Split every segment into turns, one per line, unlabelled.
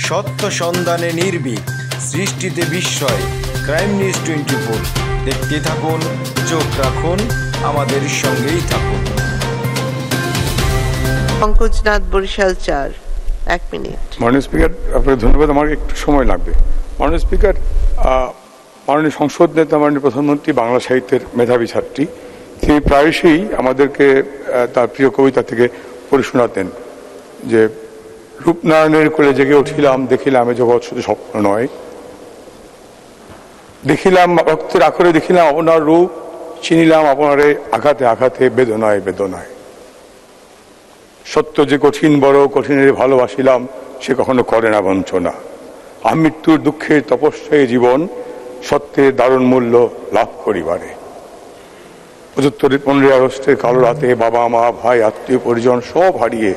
সত্য সন্ধানে নির্ভীক, সৃষ্টিতে বিস্ময়। ক্রাইম নিউজ 24 দেখতে থাকুন, চোখ রাখুন, আমাদের সঙ্গেই থাকুন।
পঙ্কজনাথ, বরিশাল 4, 1 মিনিট।
মাননীয় স্পিকার, আপনাকে ধন্যবাদ। আমার একটু সময় লাগবে। মাননীয় স্পিকার, মাননীয় সংসদ নেতা, মাননীয় প্রধানমন্ত্রী বাংলা সাহিত্যের মেধাবী ছাত্রী। তিনি প্রায়শই আমাদেরকে তার প্রিয় কবিতা থেকে পড়ে শোনাতেন যে রূপনারায়ণের কোলে জেগে উঠিলাম, দেখিলাম এ জগৎ শুধু স্বপ্ন নয়, দেখিলাম রক্তের আখরে, দেখিলাম আপনার রূপ, চিনিলাম আপনারে আঘাতে আঘাতে, বেদনায় বেদনায়। সত্য যে কঠিন বড়, কঠিনের ভালোবাসিলাম, সে কখনো করে না বঞ্চনা। আমৃত্যুর দুঃখের তপস্যায় জীবন, সত্যের দারুণ মূল্য লাভ করিবারে। 15ই আগস্টের কালো রাতে বাবা মা ভাই আত্মীয় পরিজন সব হারিয়ে,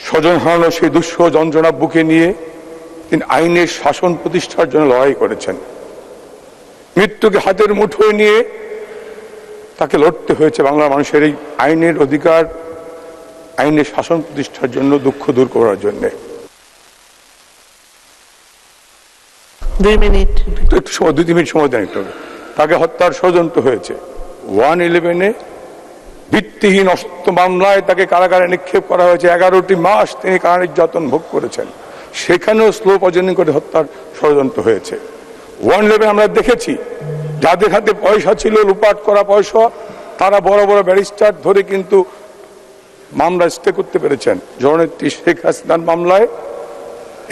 স্বজন হারানো সেই দুঃসহ যন্ত্রণা বুকে নিয়ে তিনি আইনের শাসন প্রতিষ্ঠার জন্য লড়াই করেছেন। মৃত্যুকে হাতের মুঠোয় নিয়ে তাকে লড়তে হয়েছে বাংলার মানুষের এই আইনের অধিকার, আইনের শাসন প্রতিষ্ঠার জন্য, দুঃখ দূর করার জন্য।
2 মিনিট।
একটু সময়, 2-3 মিনিট সময় দেন একটু। তাকে হত্যার ষড়যন্ত্র হয়েছে। 111-এ ভিত্তিহীন অসত্য মামলায় তাকে কারাগারে নিক্ষেপ করা হয়েছে। 11টি মাস তিনি কারা নির্যাতন ভোগ করেছেন। সেখানেও স্লো পয়জনিং করে হত্যার ষড়যন্ত্র হয়েছে। 111 আমরা দেখেছি, যাদের হাতে পয়সা ছিল, লুপাট করা পয়সা, তারা বড় বড় ব্যারিস্টার ধরে কিন্তু মামলা স্টে করতে পেরেছেন। জননেত্রী শেখ হাসিনার মামলায়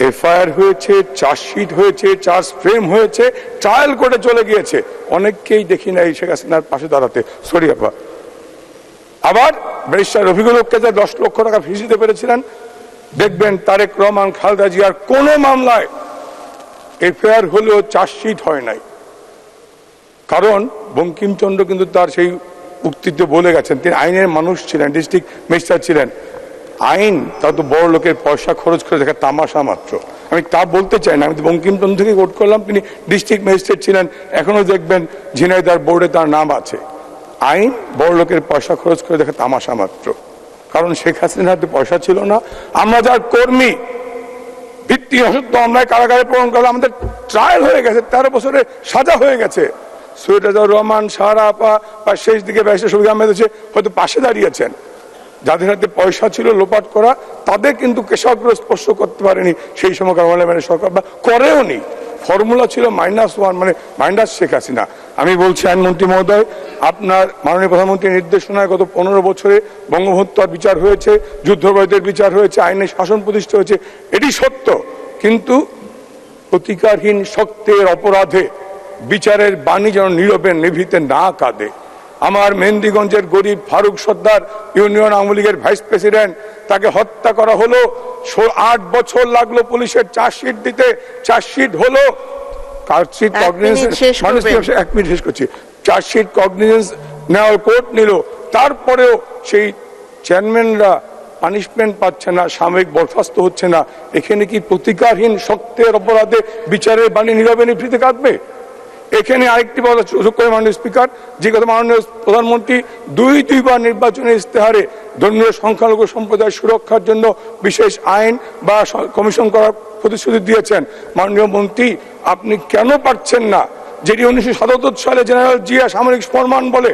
এফআইআর হয়েছে, চার্জশিট হয়েছে, চার্জ ফ্রেম হয়েছে, ট্রায়াল কোর্টে চলে গিয়েছে। অনেককেই দেখি না এই শেখ হাসিনার পাশে দাঁড়াতে। সরি আপা। আবার ব্যারিস্টার রফিকুল হককে 10 লক্ষ টাকা ফিস দিতে পেরেছিলেন। দেখবেন তারেক রহমান, খালেদা জিয়ার কোন মামলায় এফআইআর হলেও চার্জশিট হয় নাই। কারণ বঙ্কিমচন্দ্র কিন্তু তার সেই উক্তিতে বলে গেছেন, তিনি আইনের মানুষ ছিলেন, ডিস্ট্রিক্ট ম্যাজিস্ট্রেট ছিলেন। আইন তা তো বড় লোকের পয়সা খরচ করে দেখা তামাশা মাত্র। আমি তা বলতে চাই না, আমি তো বঙ্কিমচন্দ্র থেকে কোট করলাম, তিনি ডিস্ট্রিক্ট ম্যাজিস্ট্রেট ছিলেন। এখনো দেখবেন ঝিনাইদহ বোর্ডে তার নাম আছে। আইন বড় লোকের পয়সা খরচ করে দেখা তামাশা মাত্র। কারণ শেখ হাসিনার হাতে পয়সা ছিল না। আমরা যার কর্মী ভিত্তি অসত্য মামলায় কারাগারে প্রেরণ করলাম, আমাদের ট্রায়াল হয়ে গেছে, 13 বছরের সাজা হয়ে গেছে। সৈয়দ রাজাউর রহমান, সাহারা আপা বা শেষ দিকে ব্যারিস্টার শফিক আহমেদ হয়তো পাশে দাঁড়িয়েছেন। যাদের হাতে পয়সা ছিল লোপাট করা, তাদের কিন্তু কেশাগ্র স্পর্শ করতে পারেনি সেই সময়কার সরকার, বা করেও নি। ফর্মুলা ছিল -1, মানে মাইনাস শেখ হাসিনা। আমি বলছি আইনমন্ত্রী মহোদয়, আপনার মাননীয় প্রধানমন্ত্রীর নির্দেশনায় গত 15 বছরে বঙ্গহত্যার বিচার হয়েছে, যুদ্ধাপরাধীদের বিচার হয়েছে, আইনের শাসন প্রতিষ্ঠা হয়েছে, এটি সত্য। কিন্তু প্রতিকারহীন সত্যের অপরাধে বিচারের বাণী যেন নীরবে নিভৃতে না কাঁদে। আমার মেহেন্দিগঞ্জের গরিব ফারুক সর্দার, ইউনিয়ন আওয়ামী লীগের ভাইস প্রেসিডেন্ট, তাকে হত্যা করা হলো। 8 বছর লাগলো পুলিশের চার্জশিট দিতে। চার্জশিট হলো, চার্জশিট কগনিজেন্স, 1 মিনিট শেষ করছি, চার্জশিট কগনিজেন্স নেওয়ার কোর্ট নিল। তারপরেও সেই চেয়ারম্যানরা পানিশমেন্ট পাচ্ছে না, সাময়িক বরখাস্ত হচ্ছে না। এখানে কি প্রতিকারহীন সত্যের অপরাধে বিচারের বাণী নীরবে নিভৃতে কাঁদবে? এখানে আরেকটি বলা সুযোগ করে মাননীয় স্পিকার, যে কথা মাননীয় প্রধানমন্ত্রী 2বার নির্বাচনী ইস্তেহারে ধর্মীয় সংখ্যালঘু সম্প্রদায় সুরক্ষার জন্য বিশেষ আইন বা কমিশন করার প্রতিশ্রুতি দিয়েছেন। মাননীয় মন্ত্রী, আপনি কেন পারছেন না, যেটি 1977 সালে জেনারেল জিয়া সামরিক ফরমান বলে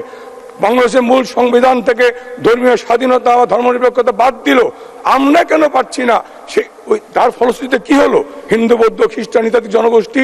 বাংলাদেশের মূল সংবিধান থেকে ধর্মীয় স্বাধীনতা বা ধর্মনিরপেক্ষতা বাদ দিল, আমরা কেন পাচ্ছি না? তার ফলশ্রুতিতে কি হলো? হিন্দু, বৌদ্ধ, খ্রিস্টান ইত্যাদি জনগোষ্ঠী